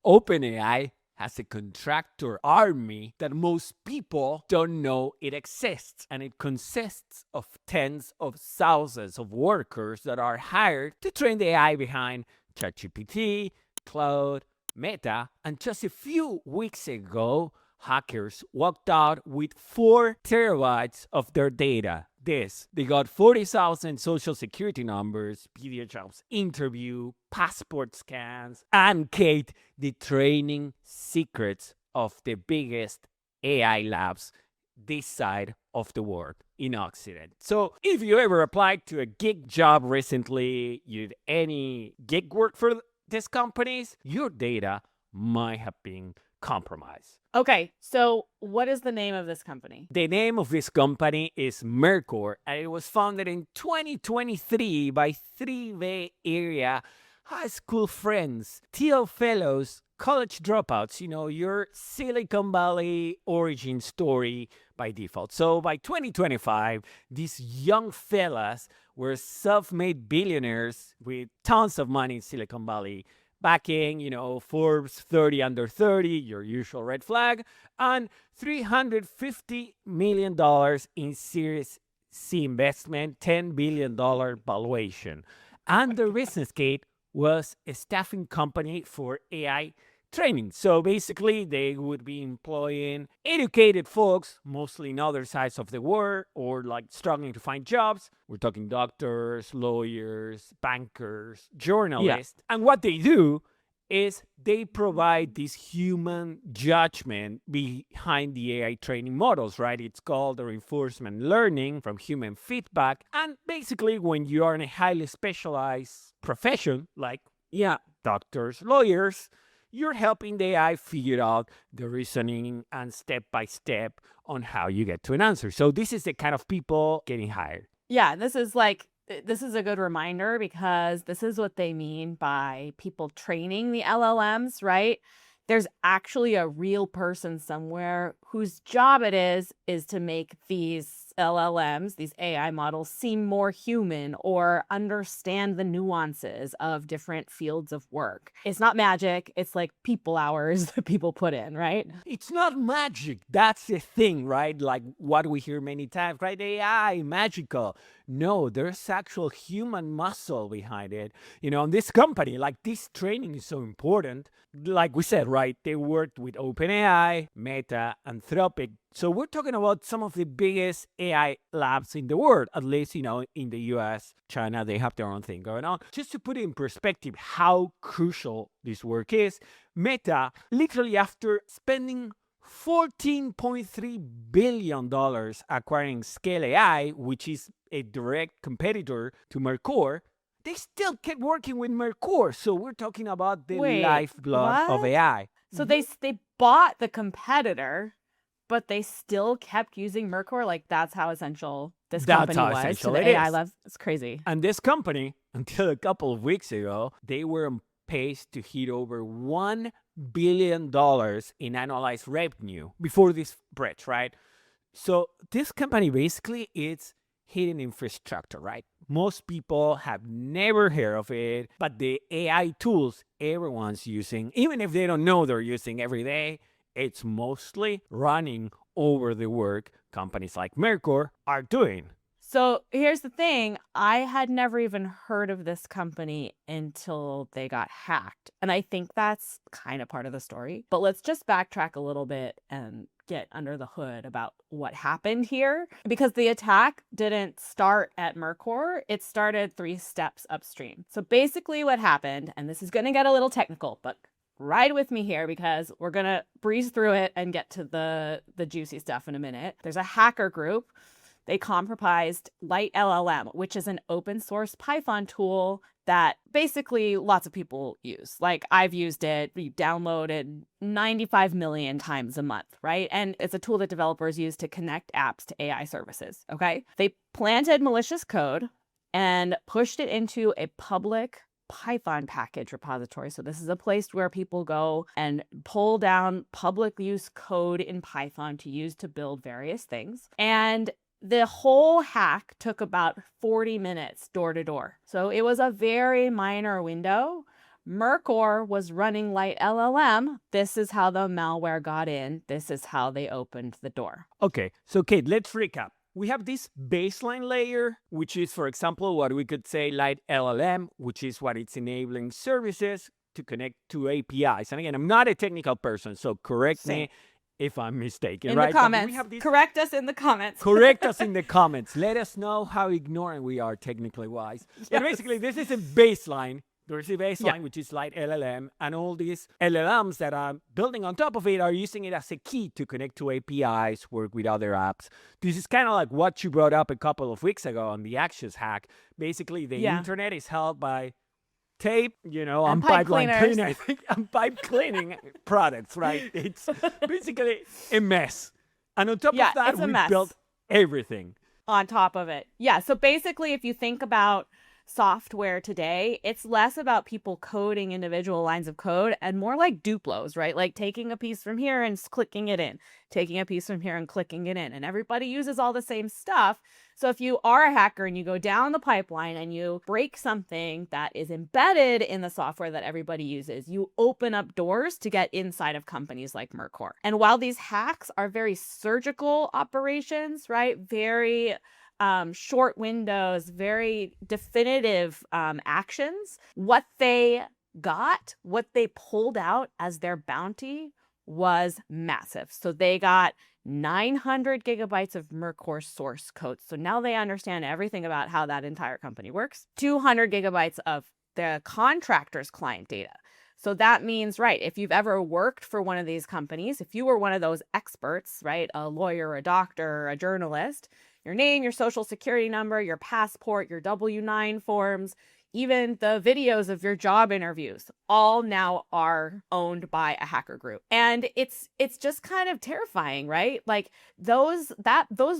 OpenAI has a contractor army that most people don't know it exists. And it consists of tens of thousands of workers that are hired to train the AI behind ChatGPT, Claude, Meta. And just a few weeks ago, hackers walked out with 4 terabytes of their data. They got 40,000 social security numbers, PDF jobs interview, passport scans, and Kate, the training secrets of the biggest AI labs this side of the world in Occident. So if you ever applied to a gig job recently, you did any gig work for these companies, your data might have been compromised. Okay, so what is the name of this company? The name of this company is Mercor, and it was founded in 2023 by 3 Bay Area high school friends, TL fellows, college dropouts, your Silicon Valley origin story by default. So by 2025, these young fellas were self-made billionaires with tons of money in Silicon Valley, backing, Forbes 30 under 30, your usual red flag, and $350 million in Series C investment, $10 billion valuation. And their business case was a staffing company for AI training. So basically, they would be employing educated folks, mostly in other sides of the world, or like struggling to find jobs. We're talking doctors, lawyers, bankers, journalists. Yeah. And what they do is they provide this human judgment behind the AI training models, right? It's called the reinforcement learning from human feedback. And basically, when you are in a highly specialized profession, like doctors, lawyers, you're helping the AI figure out the reasoning and step-by-step on how you get to an answer. So this is the kind of people getting hired. Yeah, this is a good reminder because this is what they mean by people training the LLMs, right? There's actually a real person somewhere whose job it is to make these LLMs, these AI models, seem more human or understand the nuances of different fields of work. It's not magic. It's like people hours that people put in, right? It's not magic. That's the thing, right? Like what we hear many times, right? AI, magical. No, there's actual human muscle behind it. And this company, like this training is so important. Like we said, right? They worked with OpenAI, Meta, Anthropic. So we're talking about some of the biggest AI labs in the world, at least, in the US, China, they have their own thing going on. Just to put it in perspective how crucial this work is, Meta, literally after spending $14.3 billion acquiring Scale AI, which is a direct competitor to Mercor, they still kept working with Mercor. So we're talking about the lifeblood of AI. So they bought the competitor, but they still kept using Mercor? Like, that's how essential this company was to the AI lab? It's crazy. And this company, until a couple of weeks ago, they were on pace to hit over $1 billion in annualized revenue before this breach, right? So this company basically is hidden infrastructure, right? Most people have never heard of it, but the AI tools everyone's using, even if they don't know they're using every day, it's mostly running over the work companies like Mercor are doing. So here's the thing. I had never even heard of this company until they got hacked. And I think that's kind of part of the story. But let's just backtrack a little bit and get under the hood about what happened here. Because the attack didn't start at Mercor. It started 3 steps upstream. So basically what happened, and this is going to get a little technical, but ride with me here because we're going to breeze through it and get to the juicy stuff in a minute. There's a hacker group. They compromised Light LLM, which is an open source Python tool that basically lots of people use. Like, I've used it. You download it 95 million times a month, right? And it's a tool that developers use to connect apps to AI services, okay? They planted malicious code and pushed it into a public Python package repository. So this is a place where people go and pull down public use code in Python to use to build various things. And the whole hack took about 40 minutes door to door. So it was a very minor window, Mercor was running light LLM. This is how the malware got in. This is how they opened the door. Okay, so Kate, let's recap. We have this baseline layer, which is, for example, what we could say light LLM, which is what it's enabling services to connect to APIs. And again, I'm not a technical person, so correct me if I'm mistaken, in right? the comments. Correct us in the comments. Correct us in the comments. Let us know how ignorant we are technically wise. Yes. But basically, this is a baseline. There's a baseline, which is light LLM, and all these LLMs that are building on top of it are using it as a key to connect to APIs, work with other apps. This is kind of like what you brought up a couple of weeks ago on the Access hack. Basically, the internet is held by tape, and pipeline cleaner, I think, and pipe cleaning products, right? It's basically a mess. And on top of that, we built everything. On top of it. Yeah. So basically, if you think about software today, it's less about people coding individual lines of code and more like Duplos, right? Like taking a piece from here and clicking it in, taking a piece from here and clicking it in. And everybody uses all the same stuff. So if you are a hacker and you go down the pipeline and you break something that is embedded in the software that everybody uses, you open up doors to get inside of companies like Mercor. And while these hacks are very surgical operations, right? Very short windows, very definitive actions. What they pulled out as their bounty was massive. So they got 900 gigabytes of Mercor source code. So now they understand everything about how that entire company works. 200 gigabytes of the contractor's client data. So that means, right, if you've ever worked for one of these companies, if you were one of those experts, right, a lawyer, a doctor, a journalist, your name, your social security number, your passport, your W-9 forms, even the videos of your job interviews, all now are owned by a hacker group. And it's just kind of terrifying, right? Like those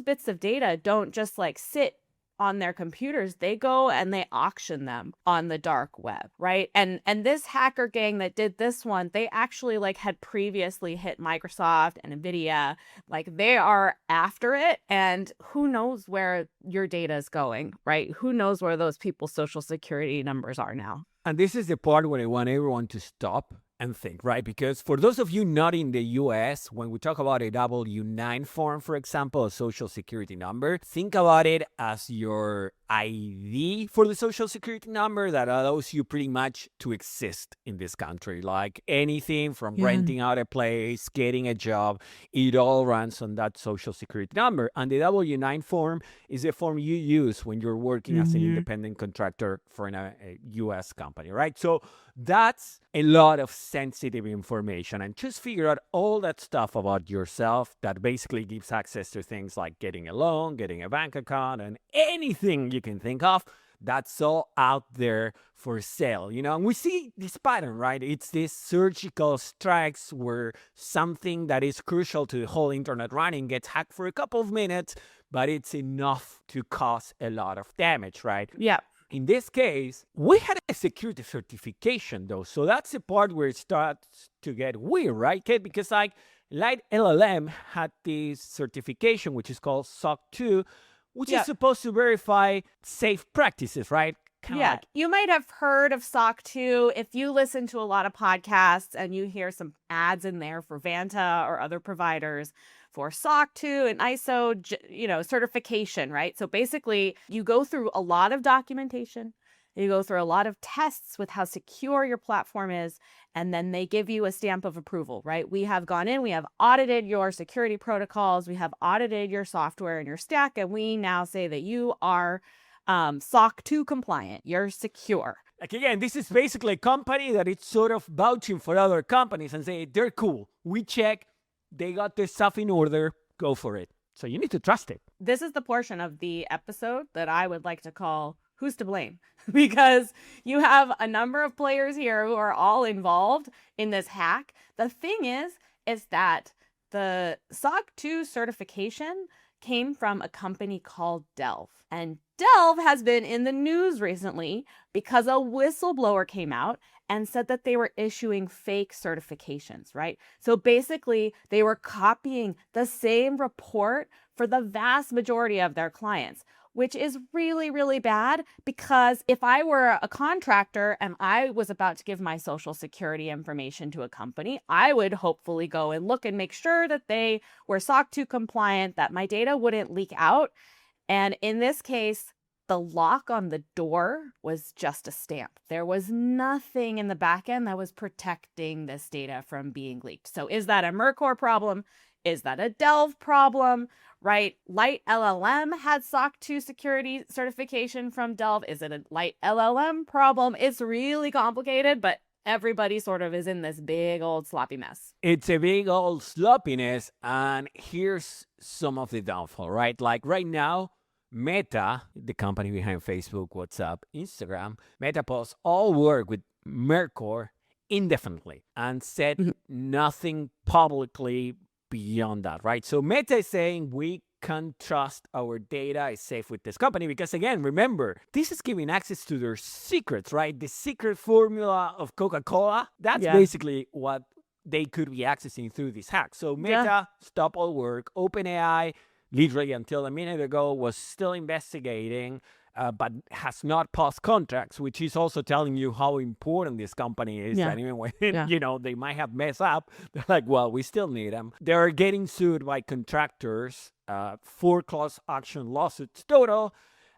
bits of data don't just like sit on their computers. They go and they auction them on the dark web, right? And this hacker gang that did this one, they actually like had previously hit Microsoft and Nvidia. Like they are after it, and who knows where your data is going, right? Who knows where those people's social security numbers are now? And this is the part where I want everyone to stop and think, right? Because for those of you not in the US, when we talk about a W-9 form, for example, a social security number, think about it as your ID for the social security number that allows you pretty much to exist in this country. Like anything from renting out a place, getting a job, it all runs on that social security number. And the W-9 form is a form you use when you're working as an independent contractor for a US company, right? So that's a lot of sensitive information, and just figure out all that stuff about yourself that basically gives access to things like getting a loan, getting a bank account, and anything you can think of. That's all out there for sale, and we see this pattern, right? It's these surgical strikes where something that is crucial to the whole internet running gets hacked for a couple of minutes, but it's enough to cause a lot of damage, right? Yeah. In this case, we had a security certification, though. So that's the part where it starts to get weird, right, Kate? Because like Light LLM had this certification, which is called SOC 2, which is supposed to verify safe practices, right? You might have heard of SOC 2 if you listen to a lot of podcasts and you hear some ads in there for Vanta or other providers for SOC 2 and ISO, certification, right? So basically, you go through a lot of documentation, you go through a lot of tests with how secure your platform is, and then they give you a stamp of approval, right? We have gone in, we have audited your security protocols, we have audited your software and your stack, and we now say that you are SOC 2 compliant, you're secure. Like again, this is basically a company that is sort of vouching for other companies and say, they're cool, we check, they got their stuff in order, go for it. So you need to trust it. This is the portion of the episode that I would like to call Who's to Blame? Because you have a number of players here who are all involved in this hack. The thing is that the SOC 2 certification came from a company called Delve. And Delve has been in the news recently because a whistleblower came out and said that they were issuing fake certifications, right? So basically, they were copying the same report for the vast majority of their clients. which is really, really bad, because if I were a contractor and I was about to give my social security information to a company, I would hopefully go and look and make sure that they were SOC 2 compliant, that my data wouldn't leak out. And in this case, the lock on the door was just a stamp. There was nothing in the back end that was protecting this data from being leaked. So is that a Mercor problem? Is that a Delve problem? Right? Light LLM had SOC 2 security certification from Delve. Is it a Light LLM problem? It's really complicated, but everybody sort of is in this big old sloppy mess. It's a big old sloppiness, and here's some of the downfall, right? Like right now, Meta, the company behind Facebook, WhatsApp, Instagram, Meta posts all work with Mercor indefinitely and said nothing publicly beyond that, right? So Meta is saying we can't trust our data is safe with this company because, again, remember, this is giving access to their secrets, right? The secret formula of Coca-Cola, that's basically what they could be accessing through this hack. So Meta, stop all work. OpenAI, literally until a minute ago, was still investigating, but has not paused contracts, which is also telling you how important this company is. And even when, they might have messed up, they're like, well, we still need them. They're getting sued by contractors, 4 class action lawsuits total.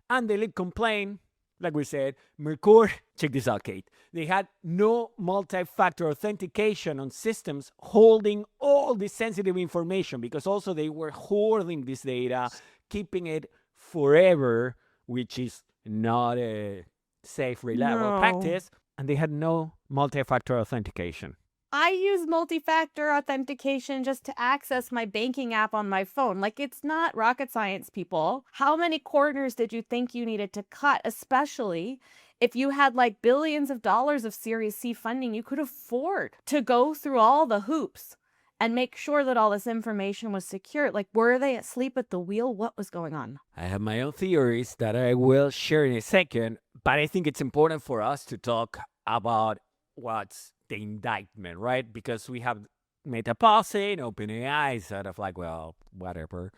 And the lead complaint, like we said, Mercor, check this out, Kate. They had no multi-factor authentication on systems holding all this sensitive information, because also they were hoarding this data, keeping it forever, which is not a safe, reliable practice. And they had no multi-factor authentication. I use multi-factor authentication just to access my banking app on my phone. Like, it's not rocket science, people. How many corners did you think you needed to cut, especially if you had like billions of dollars of Series C funding? You could afford to go through all the hoops and make sure that all this information was secure. Like, were they asleep at the wheel? What was going on? I have my own theories that I will share in a second, but I think it's important for us to talk about what's the indictment, right? Because we have Meta pausing, OpenAI sort of like, well, whatever.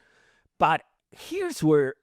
But here's where,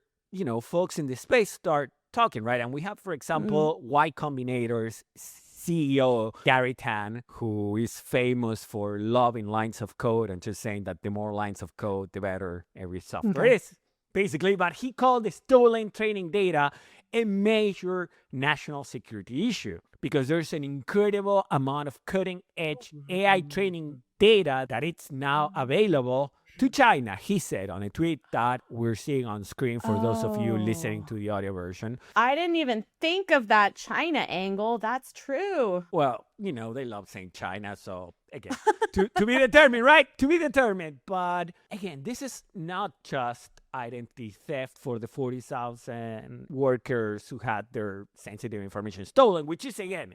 folks in this space start talking, right? And we have, for example, Y Combinator's CEO, Gary Tan, who is famous for loving lines of code and just saying that the more lines of code, the better every software is, basically. But he called the stolen training data a major national security issue because there's an incredible amount of cutting-edge AI training data that it's now available to China, he said on a tweet that we're seeing on screen for those of you listening to the audio version. I didn't even think of that China angle. That's true. Well, they love saying China, so again, to be determined, right? To be determined. But again, this is not just identity theft for the 40,000 workers who had their sensitive information stolen, which is, again,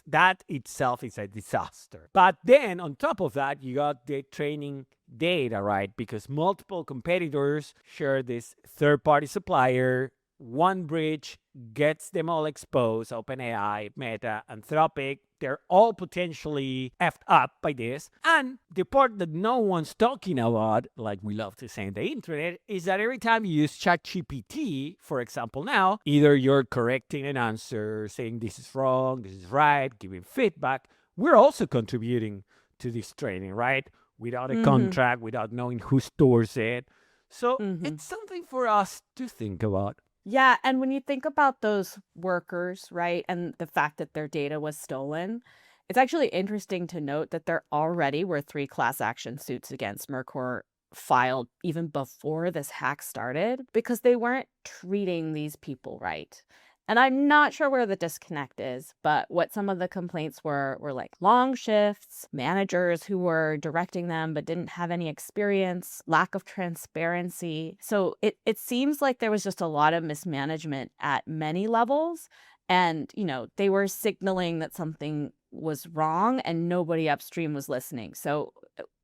that itself is a disaster. But then on top of that, you got the training data, right? Because multiple competitors share this third-party supplier. One breach gets them all exposed. OpenAI, Meta, Anthropic, they're all potentially effed up by this. And the part that no one's talking about, like we love to say in the internet, is that every time you use ChatGPT, for example, now, either you're correcting an answer, saying this is wrong, this is right, giving feedback. We're also contributing to this training, right? Without a contract, without knowing who stores it. So it's something for us to think about. Yeah, and when you think about those workers, right, and the fact that their data was stolen, it's actually interesting to note that there already were 3 class action suits against Mercor filed even before this hack started because they weren't treating these people right. And I'm not sure where the disconnect is, but what some of the complaints were like long shifts, managers who were directing them but didn't have any experience, lack of transparency. So it seems like there was just a lot of mismanagement at many levels. And, they were signaling that something was wrong and nobody upstream was listening. So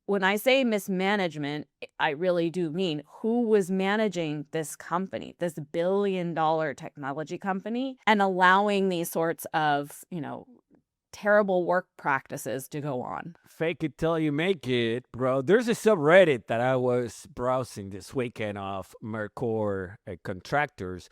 when I say mismanagement, I really do mean who was managing this company, this billion-dollar technology company, and allowing these sorts of, terrible work practices to go on. Fake it till you make it, bro. There's a subreddit that I was browsing this weekend of Mercor contractors.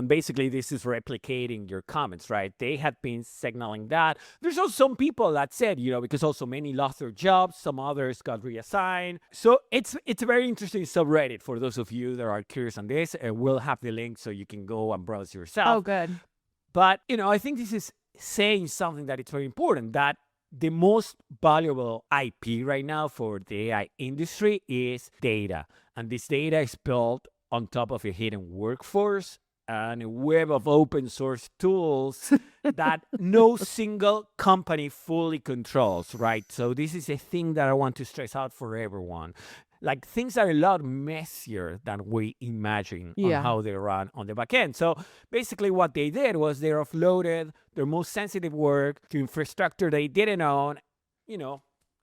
Basically, this is replicating your comments, right? They had been signaling that. There's also some people that said, because also many lost their jobs, some others got reassigned. So it's a very interesting subreddit for those of you that are curious on this. We'll have the link so you can go and browse yourself. Oh, good. But, I think this is saying something that it's very important, that the most valuable IP right now for the AI industry is data. And this data is built on top of a hidden workforce and a web of open source tools that no single company fully controls, right? So this is a thing that I want to stress out for everyone. Like, things are a lot messier than we imagine on how they run on the back end. So basically what they did was they offloaded their most sensitive work to infrastructure they didn't own,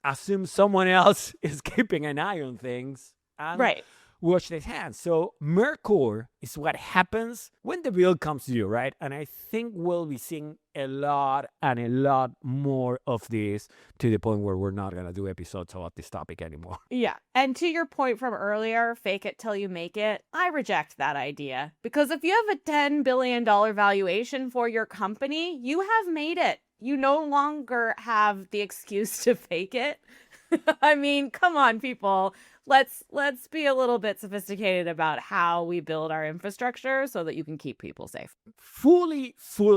assume someone else is keeping an eye on things. And wash their hands. So Mercor is what happens when the bill comes to you, right? And I think we'll be seeing a lot and a lot more of this, to the point where we're not going to do episodes about this topic anymore. Yeah. And to your point from earlier, fake it till you make it, I reject that idea. Because if you have a $10 billion valuation for your company, you have made it. You no longer have the excuse to fake it. I mean, come on, people. Let's be a little bit sophisticated about how we build our infrastructure so that you can keep people safe. Fully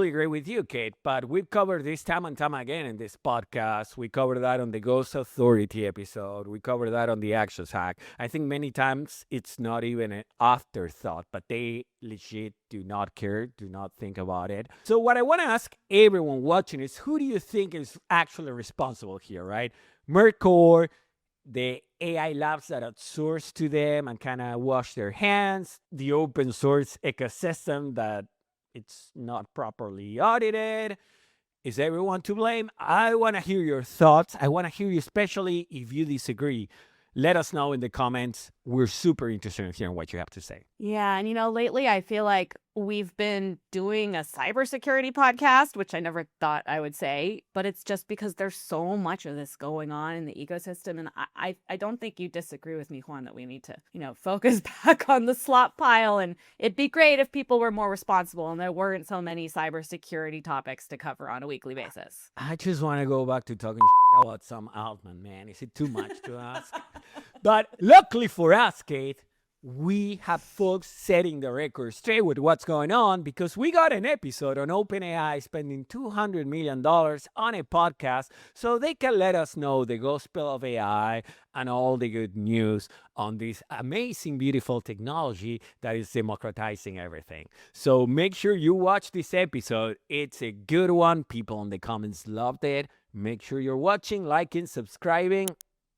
agree with you, Kate. But we've covered this time and time again in this podcast. We covered that on the Ghost Authority episode. We covered that on the Access Hack. I think many times it's not even an afterthought, but they legit do not care, do not think about it. So what I want to ask everyone watching is, who do you think is actually responsible here, right? Mercor, the AI labs that outsource to them and kind of wash their hands, the open source ecosystem that it's not properly audited. Is everyone to blame? I want to hear your thoughts. I want to hear you, especially if you disagree. Let us know in the comments. We're super interested in hearing what you have to say. Yeah, and lately I feel like we've been doing a cybersecurity podcast, which I never thought I would say, but it's just because there's so much of this going on in the ecosystem. And I don't think you disagree with me, Juan, that we need to, focus back on the slop pile. And it'd be great if people were more responsible and there weren't so many cybersecurity topics to cover on a weekly basis. I just want to go back to talking about Sam Altman, man. Is it too much to ask? But luckily for us, Kate, we have folks setting the record straight with what's going on, because we got an episode on OpenAI spending $200 million on a podcast so they can let us know the gospel of AI and all the good news on this amazing, beautiful technology that is democratizing everything. So make sure you watch this episode. It's a good one. People in the comments loved it. Make sure you're watching, liking, subscribing,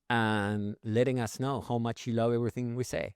and letting us know how much you love everything we say.